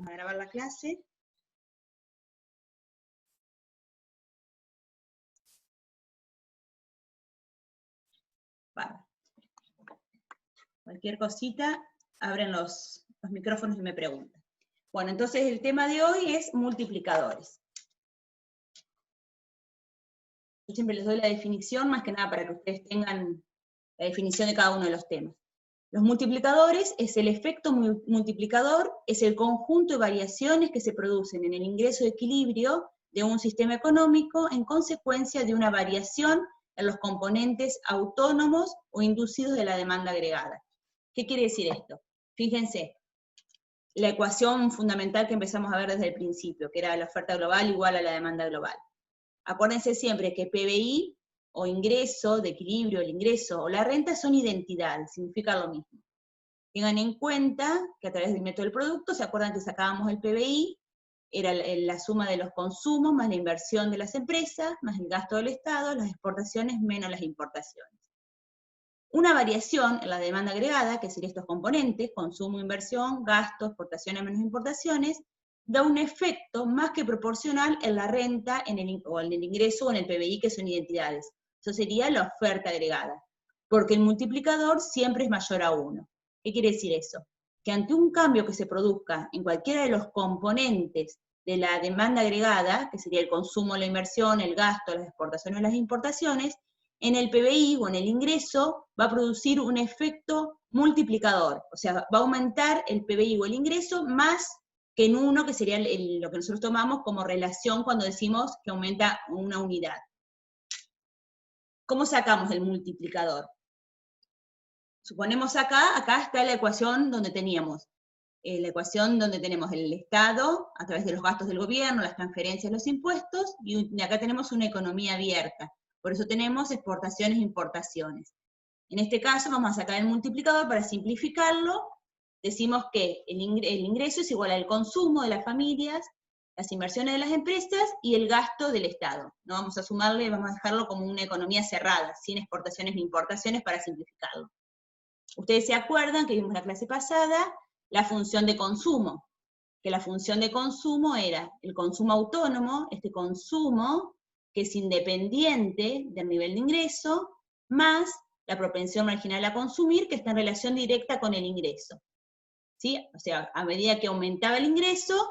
a grabar la clase. Vale. Cualquier cosita, abren los micrófonos y me preguntan. Bueno, entonces el tema de hoy es multiplicadores. Yo siempre les doy la definición, más que nada para que ustedes tengan la definición de cada uno de los temas. Los multiplicadores es el efecto multiplicador, es el conjunto de variaciones que se producen en el ingreso de equilibrio de un sistema económico en consecuencia de una variación en los componentes autónomos o inducidos de la demanda agregada. ¿Qué quiere decir esto? Fíjense, la ecuación fundamental que empezamos a ver desde el principio, que era la oferta global igual a la demanda global. Acuérdense siempre que PBI o ingreso, de equilibrio, el ingreso o la renta son identidades, significa lo mismo. Tengan en cuenta que a través del método del producto, ¿se acuerdan que sacábamos el PBI? Era la suma de los consumos más la inversión de las empresas, más el gasto del Estado, las exportaciones menos las importaciones. Una variación en la demanda agregada, que serían estos componentes, consumo, inversión, gasto, exportaciones menos importaciones, da un efecto más que proporcional en la renta, en el ingreso o en el PBI, que son identidades. Eso sería la oferta agregada, porque el multiplicador siempre es mayor a 1. ¿Qué quiere decir eso? Que ante un cambio que se produzca en cualquiera de los componentes de la demanda agregada, que sería el consumo, la inversión, el gasto, las exportaciones o las importaciones, en el PBI o en el ingreso va a producir un efecto multiplicador, o sea, va a aumentar el PBI o el ingreso más que en 1, que sería lo que nosotros tomamos como relación cuando decimos que aumenta una unidad. ¿Cómo sacamos el multiplicador? Suponemos acá está la ecuación donde teníamos, la ecuación donde tenemos el Estado, a través de los gastos del gobierno, las transferencias, los impuestos, y acá tenemos una economía abierta. Por eso tenemos exportaciones e importaciones. En este caso vamos a sacar el multiplicador para simplificarlo. Decimos que el ingreso es igual al consumo de las familias, las inversiones de las empresas y el gasto del Estado. No vamos a sumarle, vamos a dejarlo como una economía cerrada, sin exportaciones ni importaciones para simplificarlo. Ustedes se acuerdan que vimos la clase pasada la función de consumo, que la función de consumo era el consumo autónomo, este consumo que es independiente del nivel de ingreso, más la propensión marginal a consumir, que está en relación directa con el ingreso. ¿Sí? O sea, a medida que aumentaba el ingreso,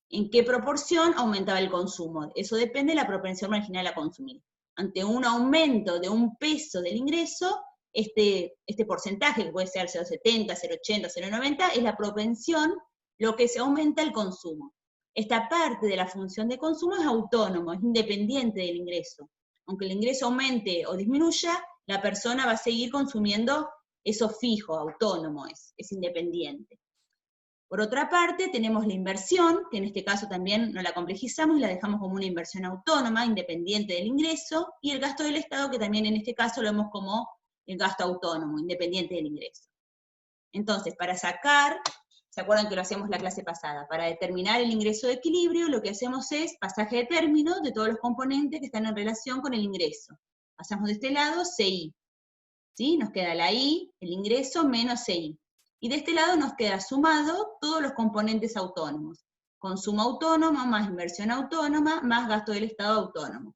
¿en qué proporción aumentaba el consumo? Eso depende de la propensión marginal a consumir. Ante un aumento de un peso del ingreso, este porcentaje, que puede ser 0,70, 0,80, 0,90, es la propensión, lo que se aumenta el consumo. Esta parte de la función de consumo es autónomo, es independiente del ingreso. Aunque el ingreso aumente o disminuya, la persona va a seguir consumiendo eso fijo, autónomo, es independiente. Por otra parte, tenemos la inversión, que en este caso también no la complejizamos y la dejamos como una inversión autónoma, independiente del ingreso, y el gasto del Estado, que también en este caso lo vemos como el gasto autónomo, independiente del ingreso. Entonces, para sacar, ¿se acuerdan que lo hacíamos la clase pasada? Para determinar el ingreso de equilibrio, lo que hacemos es pasaje de término de todos los componentes que están en relación con el ingreso. Pasamos de este lado, CI. ¿Sí? Nos queda la I, el ingreso, menos CI. Y de este lado nos queda sumado todos los componentes autónomos. Consumo autónomo, más inversión autónoma, más gasto del Estado autónomo.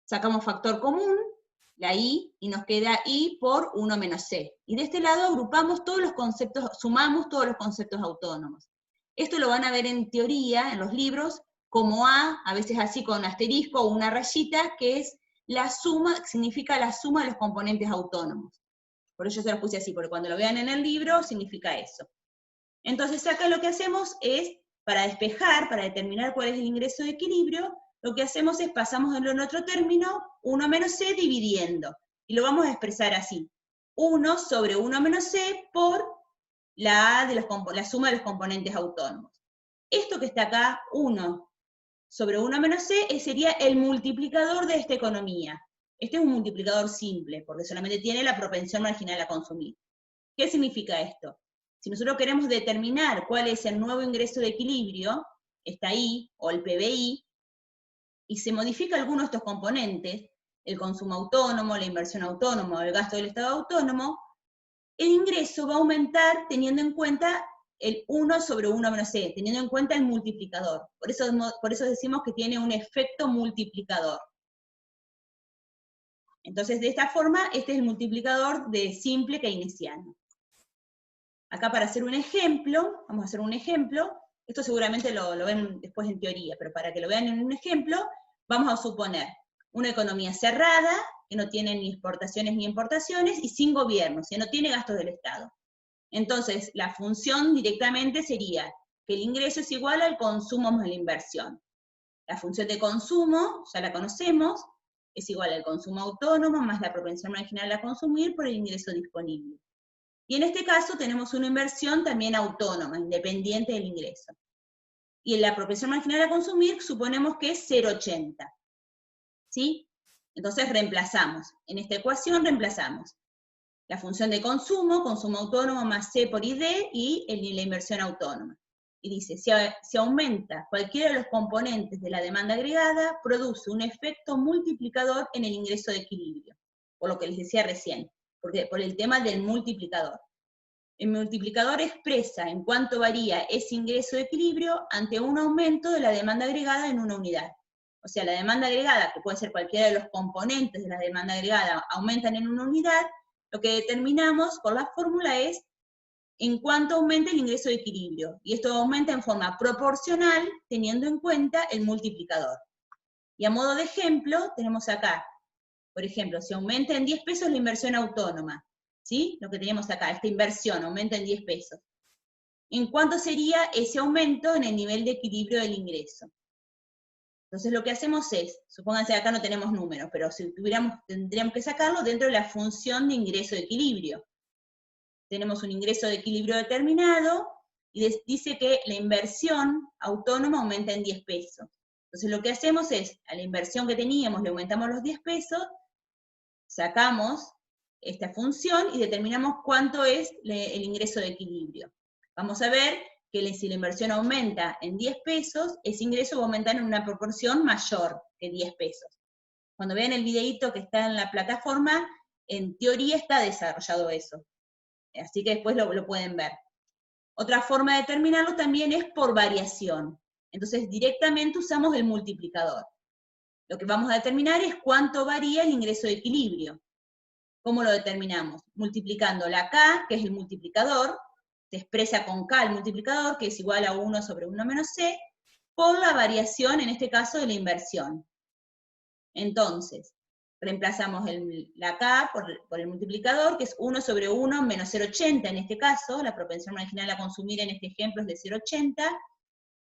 Sacamos factor común, la I, y nos queda I por 1 menos C. Y de este lado agrupamos todos los conceptos, sumamos todos los conceptos autónomos. Esto lo van a ver en teoría, en los libros, como a veces así con asterisco o una rayita, que es la suma, significa la suma de los componentes autónomos. Por eso yo se los puse así, porque cuando lo vean en el libro, significa eso. Entonces acá lo que hacemos es, para despejar, para determinar cuál es el ingreso de equilibrio, lo que hacemos es, pasamos en otro término, 1 menos C dividiendo, y lo vamos a expresar así. 1 sobre 1 menos C por la suma de los componentes autónomos. Esto que está acá, 1 sobre 1 menos C, sería el multiplicador de esta economía. Este es un multiplicador simple, porque solamente tiene la propensión marginal a consumir. ¿Qué significa esto? Si nosotros queremos determinar cuál es el nuevo ingreso de equilibrio, está ahí, o el PBI, y se modifica alguno de estos componentes, el consumo autónomo, la inversión autónoma, el gasto del Estado autónomo, el ingreso va a aumentar teniendo en cuenta el 1 sobre 1 menos c, teniendo en cuenta el multiplicador. Por eso decimos que tiene un efecto multiplicador. Entonces, de esta forma, este es el multiplicador de simple keynesiano. Acá para hacer un ejemplo, vamos a hacer un ejemplo, esto seguramente lo ven después en teoría, pero para que lo vean en un ejemplo, vamos a suponer una economía cerrada, que no tiene ni exportaciones ni importaciones, y sin gobierno, que no tiene gastos del Estado. Entonces, la función directamente sería que el ingreso es igual al consumo más la inversión. La función de consumo, ya la conocemos, es igual al consumo autónomo más la propensión marginal a consumir por el ingreso disponible. Y en este caso tenemos una inversión también autónoma, independiente del ingreso. Y en la propensión marginal a consumir suponemos que es 0,80. ¿Sí? Entonces reemplazamos. En esta ecuación reemplazamos la función de consumo, consumo autónomo más C por ID, y la inversión autónoma. Y dice, si aumenta cualquiera de los componentes de la demanda agregada, produce un efecto multiplicador en el ingreso de equilibrio, por lo que les decía recién, por el tema del multiplicador. El multiplicador expresa en cuánto varía ese ingreso de equilibrio ante un aumento de la demanda agregada en una unidad. O sea, la demanda agregada, que puede ser cualquiera de los componentes de la demanda agregada, aumentan en una unidad, lo que determinamos con la fórmula es en cuánto aumenta el ingreso de equilibrio. Y esto aumenta en forma proporcional, teniendo en cuenta el multiplicador. Y a modo de ejemplo, tenemos acá, por ejemplo, si aumenta en 10 pesos la inversión autónoma, ¿sí? Lo que tenemos acá, esta inversión aumenta en 10 pesos. ¿En cuánto sería ese aumento en el nivel de equilibrio del ingreso? Entonces lo que hacemos es, supónganse acá no tenemos números, pero si tendríamos que sacarlo dentro de la función de ingreso de equilibrio. Tenemos un ingreso de equilibrio determinado, y dice que la inversión autónoma aumenta en 10 pesos. Entonces lo que hacemos es, a la inversión que teníamos le aumentamos los 10 pesos, sacamos esta función y determinamos cuánto es el ingreso de equilibrio. Vamos a ver que si la inversión aumenta en 10 pesos, ese ingreso va a aumentar en una proporción mayor que 10 pesos. Cuando vean el videíto que está en la plataforma, en teoría está desarrollado eso. Así que después lo pueden ver. Otra forma de determinarlo también es por variación. Entonces directamente usamos el multiplicador. Lo que vamos a determinar es cuánto varía el ingreso de equilibrio. ¿Cómo lo determinamos? Multiplicando la K, que es el multiplicador, se expresa con K el multiplicador, que es igual a 1 sobre 1 menos C, por la variación, en este caso, de la inversión. Entonces, reemplazamos la K por el multiplicador, que es 1 sobre 1 menos 0,80 en este caso, la propensión marginal a consumir en este ejemplo es de 0,80,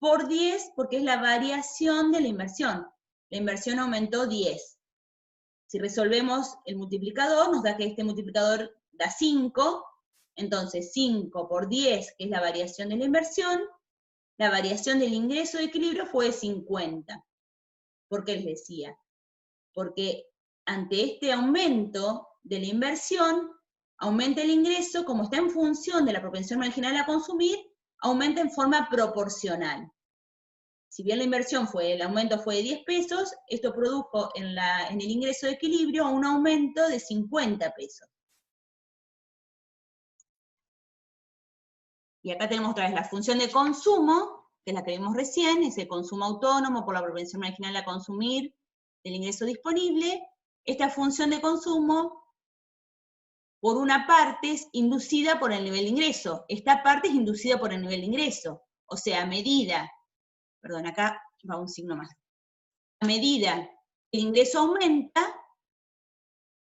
por 10, porque es la variación de la inversión. La inversión aumentó 10. Si resolvemos el multiplicador, nos da que este multiplicador da 5, entonces 5 por 10, que es la variación de la inversión, la variación del ingreso de equilibrio fue de 50. ¿Por qué les decía? Porque ante este aumento de la inversión, aumenta el ingreso, como está en función de la propensión marginal a consumir, aumenta en forma proporcional. Si bien la inversión el aumento fue de 10 pesos, esto produjo en el ingreso de equilibrio un aumento de 50 pesos. Y acá tenemos otra vez la función de consumo, que es la que vimos recién, es el consumo autónomo por la propensión marginal a consumir del ingreso disponible. Esta función de consumo, por una parte, es inducida por el nivel de ingreso. Esta parte es inducida por el nivel de ingreso. O sea, a medida, perdón, acá va un signo más. A medida que el ingreso aumenta,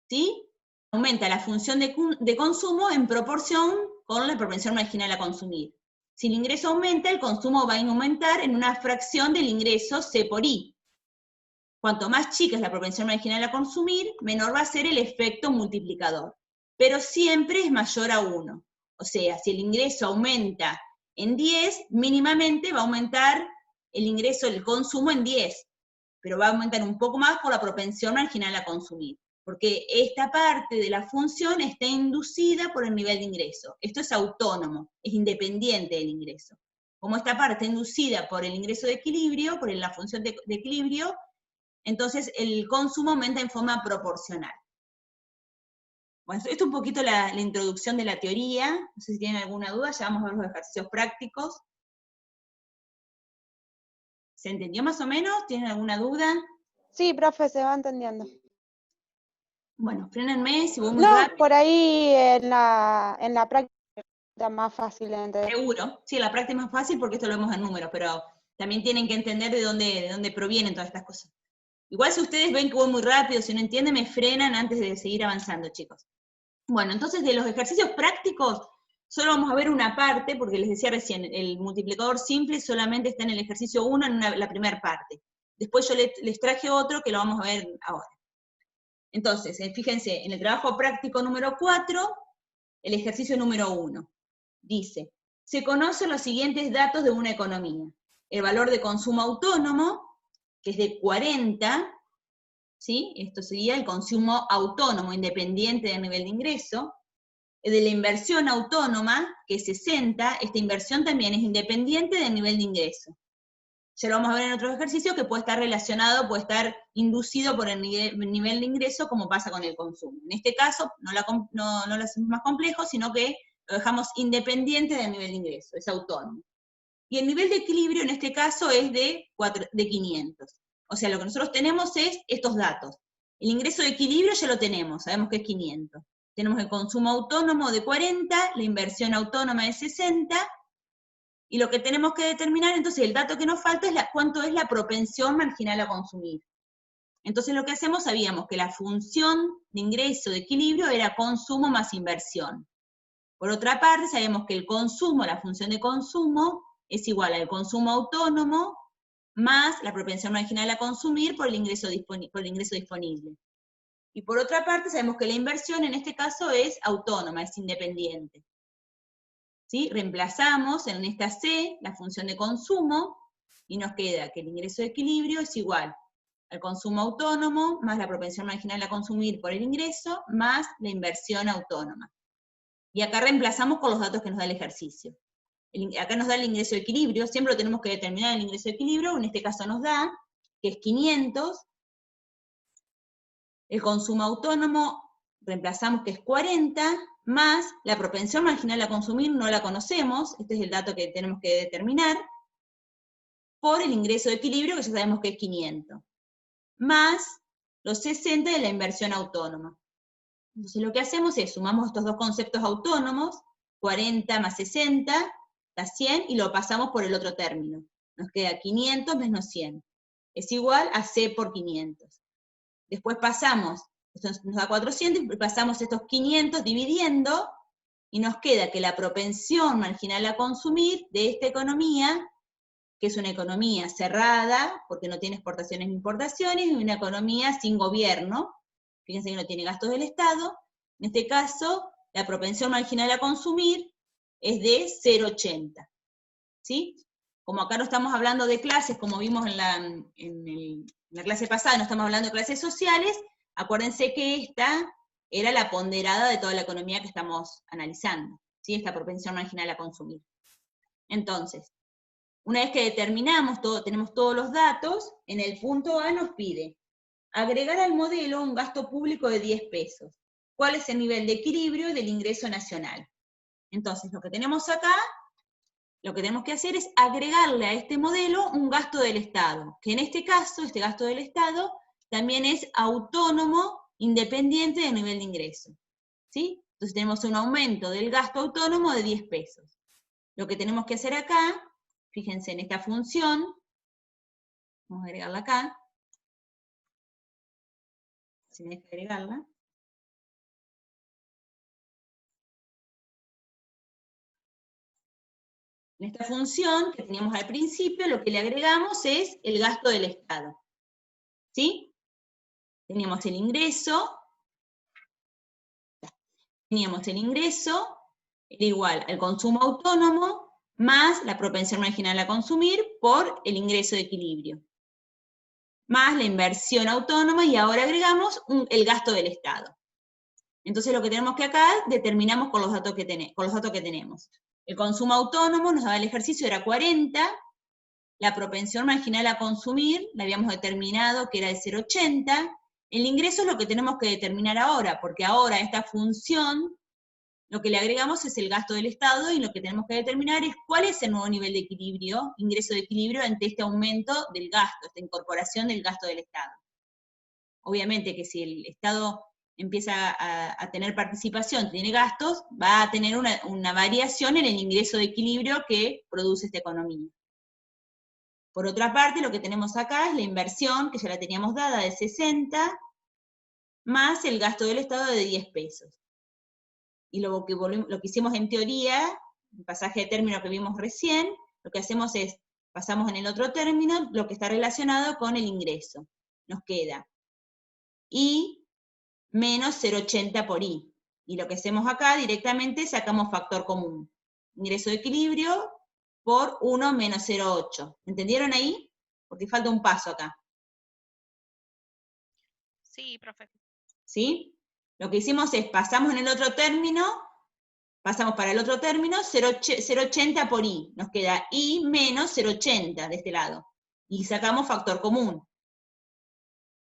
¿sí? Aumenta la función de consumo en proporción con la propensión marginal a consumir. Si el ingreso aumenta, el consumo va a aumentar en una fracción del ingreso C por I. Cuanto más chica es la propensión marginal a consumir, menor va a ser el efecto multiplicador. Pero siempre es mayor a 1. O sea, si el ingreso aumenta en 10, mínimamente va a aumentar el ingreso del consumo en 10. Pero va a aumentar un poco más por la propensión marginal a consumir. Porque esta parte de la función está inducida por el nivel de ingreso. Esto es autónomo, es independiente del ingreso. Como esta parte está inducida por el ingreso de equilibrio, por la función de equilibrio, entonces el consumo aumenta en forma proporcional. Bueno, esto es un poquito la introducción de la teoría. No sé si tienen alguna duda, ya vamos a ver los ejercicios prácticos. ¿Se entendió más o menos? ¿Tienen alguna duda? Sí, profe, se va entendiendo. Bueno, frénenme si voy muy No, rápido. por ahí en la práctica está más fácil de entender. Seguro, sí, la práctica es más fácil porque esto lo vemos en números, pero también tienen que entender de dónde provienen todas estas cosas. Igual si ustedes ven que voy muy rápido, si no entienden, me frenan antes de seguir avanzando, chicos. Bueno, entonces de los ejercicios prácticos, solo vamos a ver una parte, porque les decía recién, el multiplicador simple solamente está en el ejercicio 1, en la primera parte. Después yo les traje otro que lo vamos a ver ahora. Entonces, fíjense, en el trabajo práctico número 4, el ejercicio número 1, dice, se conocen los siguientes datos de una economía. El valor de consumo autónomo, que es de 40, ¿sí? Esto sería el consumo autónomo, independiente del nivel de ingreso. El de la inversión autónoma, que es 60, esta inversión también es independiente del nivel de ingreso. Ya lo vamos a ver en otros ejercicios que puede estar relacionado, puede estar inducido por el nivel de ingreso, como pasa con el consumo. En este caso, no lo hacemos más complejo, sino que lo dejamos independiente del nivel de ingreso, es autónomo. Y el nivel de equilibrio en este caso es de 500. O sea, lo que nosotros tenemos es estos datos. El ingreso de equilibrio ya lo tenemos, sabemos que es 500. Tenemos el consumo autónomo de 40, la inversión autónoma de 60, y lo que tenemos que determinar, entonces, el dato que nos falta es cuánto es la propensión marginal a consumir. Entonces, lo que hacemos, sabíamos que la función de ingreso de equilibrio era consumo más inversión. Por otra parte, sabemos que el consumo, la función de consumo, es igual al consumo autónomo más la propensión marginal a consumir por el ingreso disponible. Y por otra parte, sabemos que la inversión en este caso es autónoma, es independiente. ¿Sí? Reemplazamos en esta C la función de consumo y nos queda que el ingreso de equilibrio es igual al consumo autónomo más la propensión marginal a consumir por el ingreso más la inversión autónoma. Y acá reemplazamos con los datos que nos da el ejercicio. Acá nos da el ingreso de equilibrio, siempre lo tenemos que determinar el ingreso de equilibrio, en este caso nos da que es 500, el consumo autónomo reemplazamos que es 40, más la propensión marginal a consumir no la conocemos, este es el dato que tenemos que determinar, por el ingreso de equilibrio que ya sabemos que es 500, más los 60 de la inversión autónoma. Entonces lo que hacemos es, sumamos estos dos conceptos autónomos, 40 más 60, da 100, y lo pasamos por el otro término. Nos queda 500 menos 100. Es igual a C por 500. Después pasamos, esto nos da 400, y pasamos estos 500 dividiendo, y nos queda que la propensión marginal a consumir de esta economía, que es una economía cerrada, porque no tiene exportaciones ni importaciones, y una economía sin gobierno, fíjense que no tiene gastos del Estado, en este caso, la propensión marginal a consumir es de 0,80, ¿sí? Como acá no estamos hablando de clases, como vimos en la clase pasada, no estamos hablando de clases sociales, acuérdense que esta era la ponderada de toda la economía que estamos analizando, ¿sí? Esta propensión marginal a consumir. Entonces, una vez que determinamos todo, tenemos todos los datos, en el punto A nos pide agregar al modelo un gasto público de 10 pesos. ¿Cuál es el nivel de equilibrio del ingreso nacional? Entonces, lo que tenemos acá, lo que tenemos que hacer es agregarle a este modelo un gasto del Estado, que en este caso, este gasto del Estado, también es autónomo, independiente del nivel de ingreso. ¿Sí? Entonces tenemos un aumento del gasto autónomo de 10 pesos. Lo que tenemos que hacer acá, fíjense en esta función, vamos a agregarla acá, si me deja agregarla. En esta función que teníamos al principio, lo que le agregamos es el gasto del Estado. ¿Sí? Teníamos el ingreso, era igual al consumo autónomo, más la propensión marginal a consumir por el ingreso de equilibrio, más la inversión autónoma, y ahora agregamos el gasto del Estado. Entonces lo que tenemos que acá, determinamos con los datos que tenemos. El consumo autónomo, nos daba el ejercicio, era 40, la propensión marginal a consumir, la habíamos determinado que era de 0,80, El ingreso es lo que tenemos que determinar ahora, porque ahora esta función, lo que le agregamos es el gasto del Estado, y lo que tenemos que determinar es cuál es el nuevo nivel de equilibrio, ingreso de equilibrio, ante este aumento del gasto, esta incorporación del gasto del Estado. Obviamente que si el Estado empieza a tener participación, tiene gastos, va a tener una variación en el ingreso de equilibrio que produce esta economía. Por otra parte, lo que tenemos acá es la inversión, que ya la teníamos dada, de 60, más el gasto del Estado de 10 pesos. Y lo que hicimos en teoría, el pasaje de término que vimos recién, lo que hacemos es, pasamos en el otro término, lo que está relacionado con el ingreso. Nos queda I menos 0,80 por I. Y lo que hacemos acá, directamente sacamos factor común. Ingreso de equilibrio por 1 menos 0,8. ¿Entendieron ahí? Porque falta un paso acá. Sí, profe. ¿Sí? Lo que hicimos es, pasamos en el otro término, pasamos para el otro término, 0,80 por I. Nos queda I menos 0,80 de este lado. Y sacamos factor común.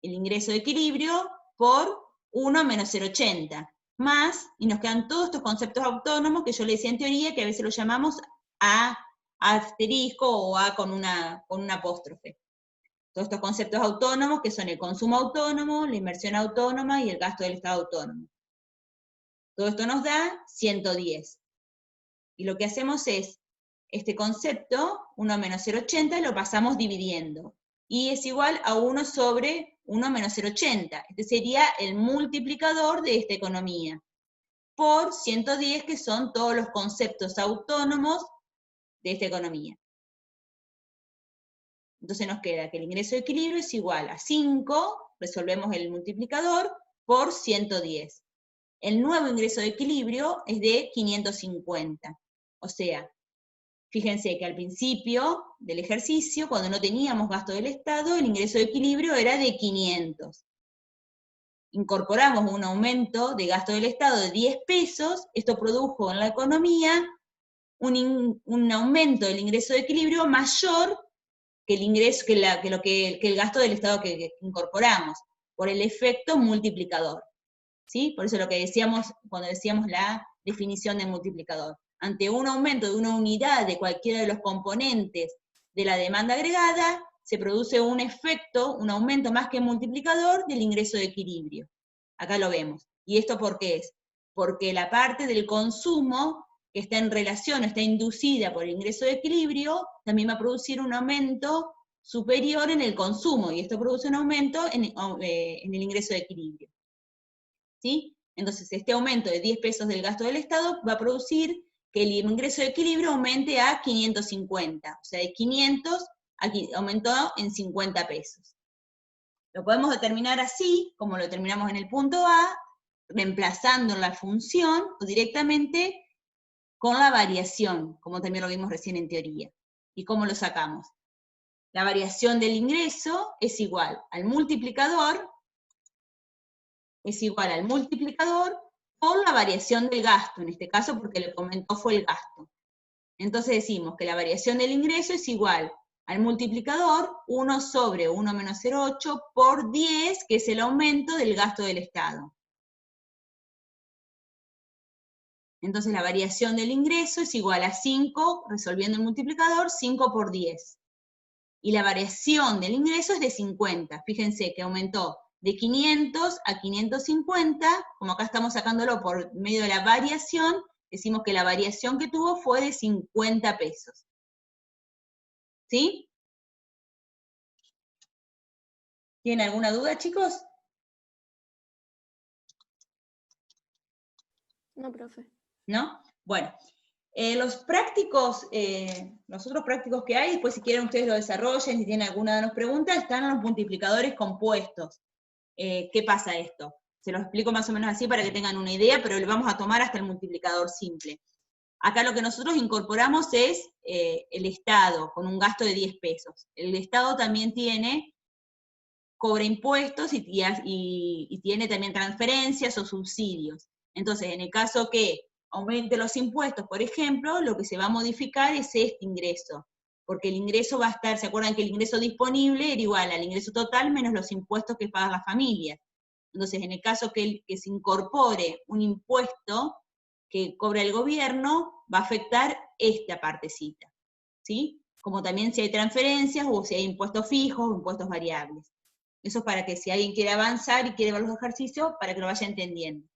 El ingreso de equilibrio por 1 menos 0,80. Más, y nos quedan todos estos conceptos autónomos que yo le decía en teoría, que a veces los llamamos A asterisco o A con una apóstrofe. Todos estos conceptos autónomos que son el consumo autónomo, la inversión autónoma y el gasto del Estado autónomo. Todo esto nos da 110. Y lo que hacemos es, este concepto, 1 menos 0,80, lo pasamos dividiendo. Y es igual a 1 sobre 1 menos 0,80. Este sería el multiplicador de esta economía. Por 110, que son todos los conceptos autónomos de esta economía. Entonces nos queda que el ingreso de equilibrio es igual a 5, resolvemos el multiplicador, por 110. El nuevo ingreso de equilibrio es de 550. O sea, fíjense que al principio del ejercicio, cuando no teníamos gasto del Estado, el ingreso de equilibrio era de 500. Incorporamos un aumento de gasto del Estado de 10 pesos, esto produjo en la economía un aumento del ingreso de equilibrio mayor que el ingreso, que el gasto del Estado que incorporamos, por el efecto multiplicador. ¿Sí? Por eso lo que decíamos cuando decíamos la definición de multiplicador. Ante un aumento de una unidad de cualquiera de los componentes de la demanda agregada, se produce un efecto, un aumento más que multiplicador del ingreso de equilibrio. Acá lo vemos. ¿Y esto por qué es? Porque la parte del consumo que está en relación, está inducida por el ingreso de equilibrio, también va a producir un aumento superior en el consumo, y esto produce un aumento en el ingreso de equilibrio. ¿Sí? Entonces, este aumento de 10 pesos del gasto del Estado va a producir que el ingreso de equilibrio aumente a 550, o sea, de 500 aquí aumentó en 50 pesos. Lo podemos determinar así, como lo determinamos en el punto A, reemplazando la función o directamente con la variación, como también lo vimos recién en teoría. ¿Y cómo lo sacamos? La variación del ingreso es igual al multiplicador, por la variación del gasto, en este caso porque lo que aumentó fue el gasto. Entonces decimos que la variación del ingreso es igual al multiplicador 1 sobre 1 menos 0,8 por 10, que es el aumento del gasto del Estado. Entonces la variación del ingreso es igual a 5, resolviendo el multiplicador, 5 por 10. Y la variación del ingreso es de 50. Fíjense que aumentó de 500 a 550, como acá estamos sacándolo por medio de la variación, decimos que la variación que tuvo fue de 50 pesos. ¿Sí? ¿Tienen alguna duda, chicos? No, profe. ¿No? Bueno, los otros prácticos que hay, después si quieren ustedes lo desarrollen, si tienen alguna de las preguntas, están los multiplicadores compuestos. ¿Qué pasa esto? Se los explico más o menos así para que tengan una idea, pero le vamos a tomar hasta el multiplicador simple. Acá lo que nosotros incorporamos es el Estado, con un gasto de 10 pesos. El Estado también cobra impuestos y tiene también transferencias o subsidios. Entonces, en el caso que aumente los impuestos, por ejemplo, lo que se va a modificar es este ingreso, porque el ingreso va a estar, ¿se acuerdan que el ingreso disponible era igual al ingreso total menos los impuestos que pagan las familias? Entonces, en el caso que se incorpore un impuesto que cobra el gobierno, va a afectar esta partecita, ¿sí? Como también si hay transferencias o si hay impuestos fijos o impuestos variables. Eso es para que si alguien quiere avanzar y quiere ver los ejercicios, para que lo vaya entendiendo.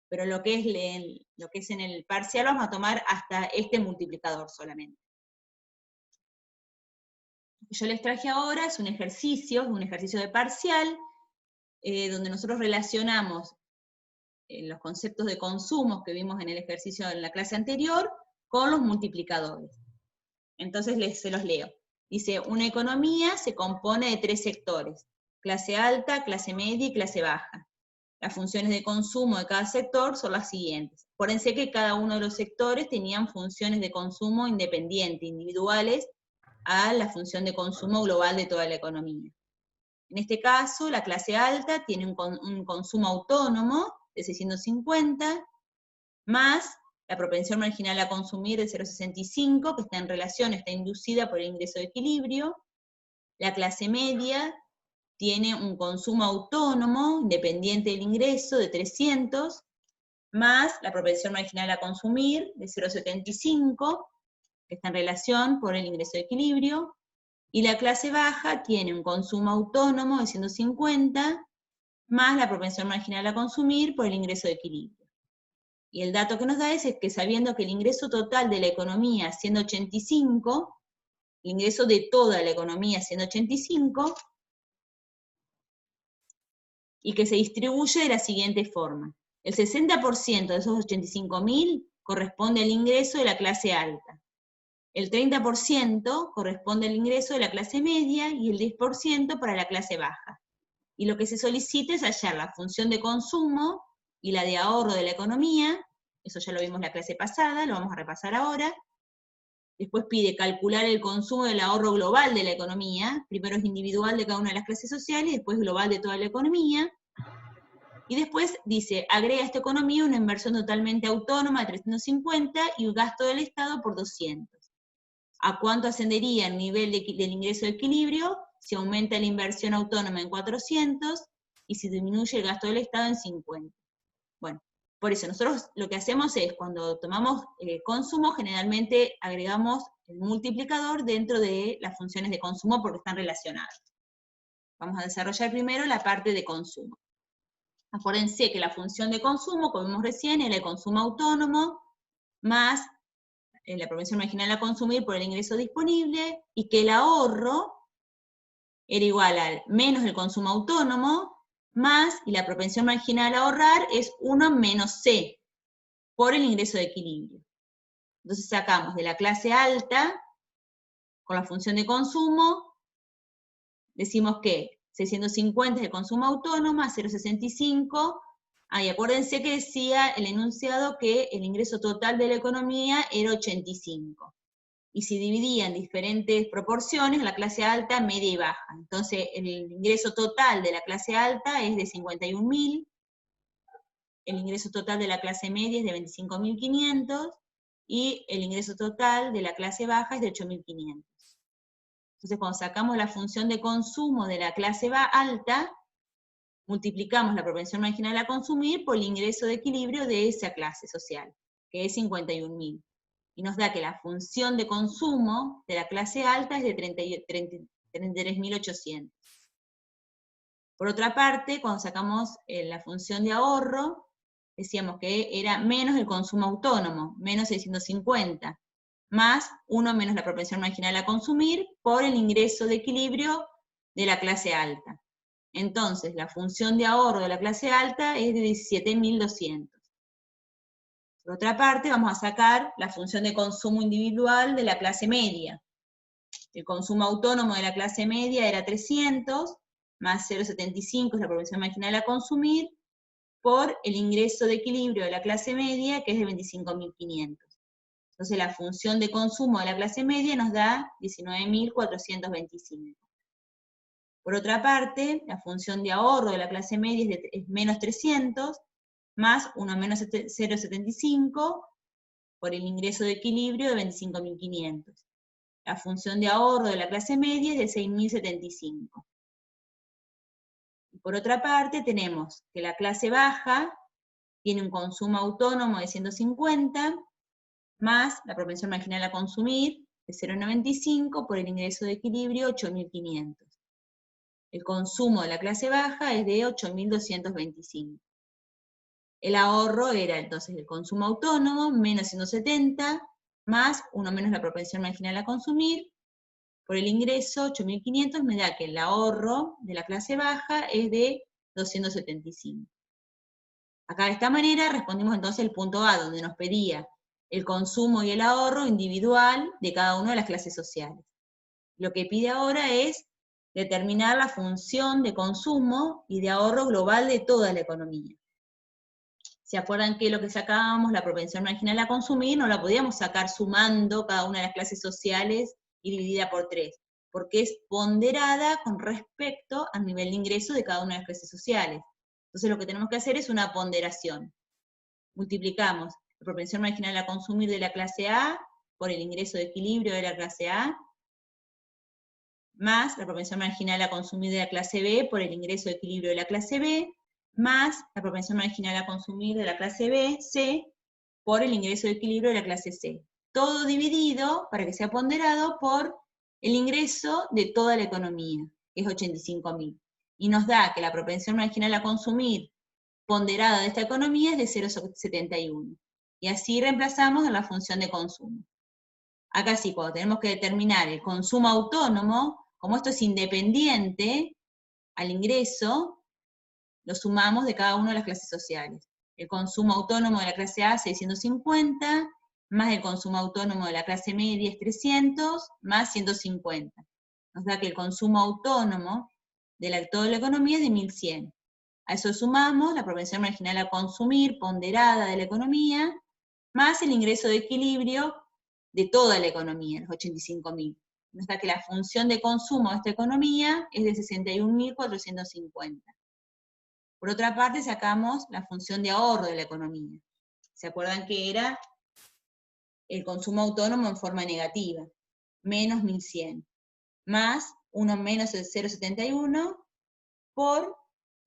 Pero lo que es en el parcial vamos a tomar hasta este multiplicador solamente. Lo que yo les traje ahora es un ejercicio de parcial, donde nosotros relacionamos los conceptos de consumos que vimos en el ejercicio en la clase anterior con los multiplicadores. Entonces se los leo. Dice, una economía se compone de 3 sectores, clase alta, clase media y clase baja. Las funciones de consumo de cada sector son las siguientes. Acuérdense que cada uno de los sectores tenían funciones de consumo independientes, individuales, a la función de consumo global de toda la economía. En este caso, la clase alta tiene un consumo autónomo de 650, más la propensión marginal a consumir de 0,65, que está en relación, está inducida por el ingreso de equilibrio. La clase media tiene un consumo autónomo, independiente del ingreso, de 300, más la propensión marginal a consumir de 0,75, que está en relación por el ingreso de equilibrio. Y la clase baja tiene un consumo autónomo de 150, más la propensión marginal a consumir por el ingreso de equilibrio. Y el dato que nos da es que sabiendo que el ingreso total de la economía siendo 85, el ingreso de toda la economía siendo 85, y que se distribuye de la siguiente forma. El 60% de esos 85.000 corresponde al ingreso de la clase alta. El 30% corresponde al ingreso de la clase media y el 10% para la clase baja. Y lo que se solicita es hallar la función de consumo y la de ahorro de la economía. Eso ya lo vimos en la clase pasada, lo vamos a repasar ahora. Después pide calcular el consumo del ahorro global de la economía. Primero es individual de cada una de las clases sociales, y después global de toda la economía. Y después dice, agrega a esta economía una inversión totalmente autónoma de 350 y un gasto del Estado por 200. ¿A cuánto ascendería el nivel del ingreso de equilibrio si aumenta la inversión autónoma en 400 y si disminuye el gasto del Estado en 50? Bueno, por eso nosotros lo que hacemos es, cuando tomamos consumo, generalmente agregamos el multiplicador dentro de las funciones de consumo porque están relacionadas. Vamos a desarrollar primero la parte de consumo. Acuérdense que la función de consumo, como vimos recién, era el consumo autónomo, más la propensión marginal a consumir por el ingreso disponible, y que el ahorro era igual al menos el consumo autónomo, más, y la propensión marginal a ahorrar es 1 menos C, por el ingreso de equilibrio. Entonces sacamos de la clase alta, con la función de consumo, decimos que 650 es el consumo autónomo, 0,65, y acuérdense que decía el enunciado que el ingreso total de la economía era 85. Y se dividía en diferentes proporciones, la clase alta, media y baja. Entonces, el ingreso total de la clase alta es de 51.000, el ingreso total de la clase media es de 25.500, y el ingreso total de la clase baja es de 8.500. Entonces, cuando sacamos la función de consumo de la clase alta, multiplicamos la propensión marginal a consumir por el ingreso de equilibrio de esa clase social, que es 51.000. Y nos da que la función de consumo de la clase alta es de 33.800. Por otra parte, cuando sacamos la función de ahorro, decíamos que era menos el consumo autónomo, menos 650, más 1 menos la propensión marginal a consumir por el ingreso de equilibrio de la clase alta. Entonces, la función de ahorro de la clase alta es de 17.200. Por otra parte, vamos a sacar la función de consumo individual de la clase media. El consumo autónomo de la clase media era 300, más 0,75 es la propensión marginal a consumir, por el ingreso de equilibrio de la clase media, que es de 25.500. Entonces la función de consumo de la clase media nos da 19.425. Por otra parte, la función de ahorro de la clase media es menos 300, más 1 menos 0,75, por el ingreso de equilibrio de 25.500. La función de ahorro de la clase media es de 6.075. Por otra parte, tenemos que la clase baja tiene un consumo autónomo de 150, más la propensión marginal a consumir de 0,95 por el ingreso de equilibrio 8.500. El consumo de la clase baja es de 8.225. El ahorro era entonces el consumo autónomo menos 170, más 1 menos la propensión marginal a consumir, por el ingreso 8.500 me da que el ahorro de la clase baja es de 275. Acá de esta manera respondimos entonces el punto A, donde nos pedía el consumo y el ahorro individual de cada una de las clases sociales. Lo que pide ahora es determinar la función de consumo y de ahorro global de toda la economía. ¿Se acuerdan que lo que sacábamos, la propensión marginal a consumir, no la podíamos sacar sumando cada una de las clases sociales y dividida por 3, porque es ponderada con respecto al nivel de ingreso de cada una de las clases sociales. Entonces lo que tenemos que hacer es una ponderación. Multiplicamos la propensión marginal a consumir de la clase A por el ingreso de equilibrio de la clase A, más la propensión marginal a consumir de la clase B por el ingreso de equilibrio de la clase B, más la propensión marginal a consumir de la clase B, C, por el ingreso de equilibrio de la clase C. Todo dividido, para que sea ponderado, por el ingreso de toda la economía, que es 85.000. Y nos da que la propensión marginal a consumir ponderada de esta economía es de 0,71. Y así reemplazamos en la función de consumo. Acá sí, cuando tenemos que determinar el consumo autónomo, como esto es independiente al ingreso, lo sumamos de cada una de las clases sociales. El consumo autónomo de la clase A, 650, más el consumo autónomo de la clase media es 300, más 150. Nos da que el consumo autónomo de toda la economía es de 1.100. A eso sumamos la propensión marginal a consumir ponderada de la economía, más el ingreso de equilibrio de toda la economía, los 85.000. Nos da que la función de consumo de esta economía es de 61.450. Por otra parte, sacamos la función de ahorro de la economía. ¿Se acuerdan que era el consumo autónomo en forma negativa? Menos 1.100. Más 1 menos el 0,71 por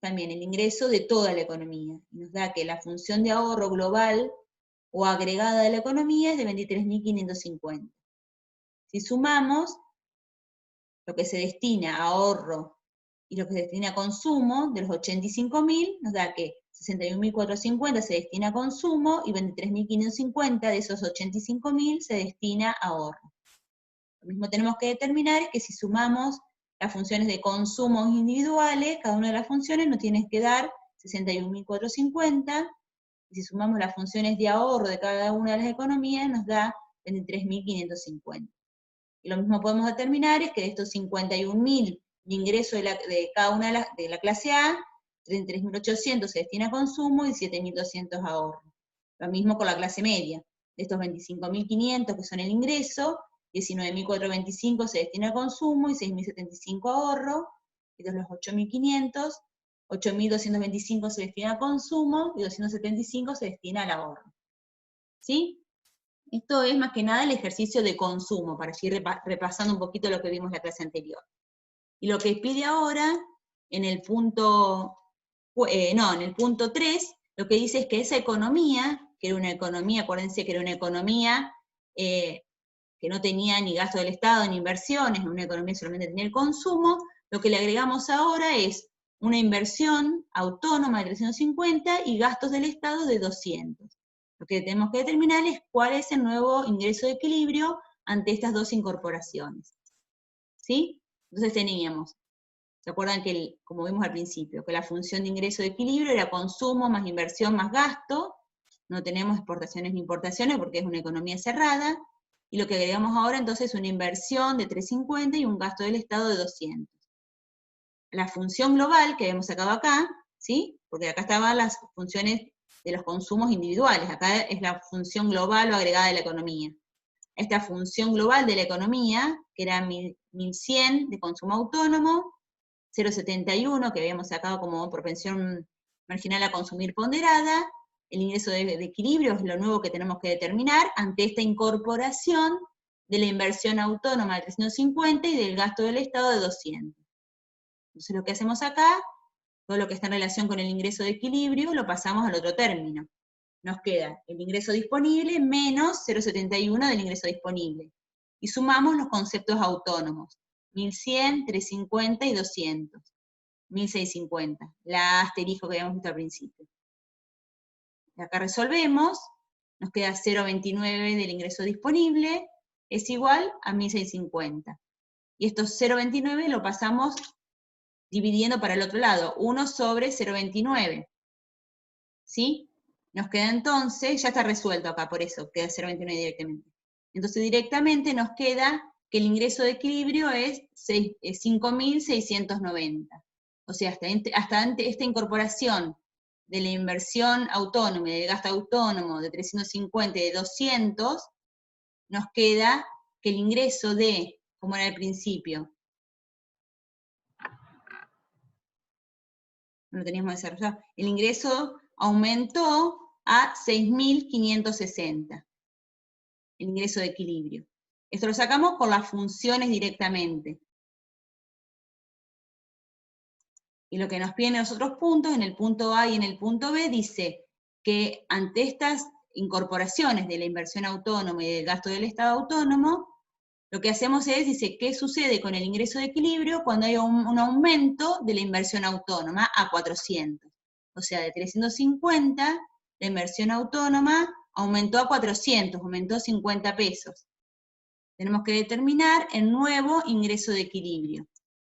también el ingreso de toda la economía. Y nos da que la función de ahorro global o agregada de la economía es de 23.550. Si sumamos lo que se destina a ahorro y lo que se destina a consumo, de los 85.000, nos da que 61.450 se destina a consumo y 23.550 de esos 85.000 se destina a ahorro. Lo mismo tenemos que determinar es que si sumamos las funciones de consumo individuales, cada una de las funciones nos tiene que dar 61.450, y si sumamos las funciones de ahorro de cada una de las economías, nos da 23.550. Y lo mismo podemos determinar es que de estos 51.000 de ingreso de cada una de la clase A, 33.800 se destina a consumo y 7.200 a ahorro. Lo mismo con la clase media. De estos 25.500 que son el ingreso, 19.425 se destina a consumo y 6.075 a ahorro. Y de los 8.500, 8.225 se destina a consumo y 275 se destina al ahorro. ¿Sí? Esto es más que nada el ejercicio de consumo, para ir repasando un poquito lo que vimos en la clase anterior. Y lo que pide ahora, en el punto 3, lo que dice es que esa economía, que era una economía, acuérdense que era una economía que no tenía ni gasto del Estado ni inversiones, una economía solamente tenía el consumo, lo que le agregamos ahora es una inversión autónoma de 350 y gastos del Estado de 200. Lo que tenemos que determinar es cuál es el nuevo ingreso de equilibrio ante estas dos incorporaciones. ¿Sí? Entonces teníamos, ¿se acuerdan que, como vimos al principio, que la función de ingreso de equilibrio era consumo más inversión más gasto? No tenemos exportaciones ni importaciones porque es una economía cerrada, y lo que agregamos ahora entonces es una inversión de 350 y un gasto del Estado de 200. La función global que habíamos sacado acá, ¿sí? Porque acá estaban las funciones de los consumos individuales, acá es la función global o agregada de la economía. Esta función global de la economía, que era 1.100 de consumo autónomo, 0,71 que habíamos sacado como propensión marginal a consumir ponderada, el ingreso de equilibrio es lo nuevo que tenemos que determinar ante esta incorporación de la inversión autónoma de 350 y del gasto del Estado de 200. Entonces lo que hacemos acá todo lo que está en relación con el ingreso de equilibrio lo pasamos al otro término. Nos queda el ingreso disponible menos 0,71 del ingreso disponible. Y sumamos los conceptos autónomos, 1.100, 350 y 200. 1.650, la asterisco que habíamos visto al principio. Y acá resolvemos, nos queda 0,29 del ingreso disponible, es igual a 1.650. Y estos 0,29 lo pasamos dividiendo para el otro lado, 1 sobre 0,29. ¿Sí? Nos queda entonces, ya está resuelto acá, por eso queda 0,29 directamente. Entonces directamente nos queda que el ingreso de equilibrio es 5.690. O sea, hasta esta incorporación de la inversión autónoma y del gasto autónomo de 350 y de 200, nos queda que el ingreso de, como era al principio, no lo teníamos desarrollado, el ingreso aumentó a 6.560, el ingreso de equilibrio. Esto lo sacamos por las funciones directamente. Y lo que nos piden en los otros puntos, en el punto A y en el punto B, dice que ante estas incorporaciones de la inversión autónoma y del gasto del Estado autónomo, lo que hacemos es, dice, ¿qué sucede con el ingreso de equilibrio cuando hay un aumento de la inversión autónoma a 400? O sea, de 350, la inversión autónoma aumentó a 400, aumentó 50 pesos. Tenemos que determinar el nuevo ingreso de equilibrio.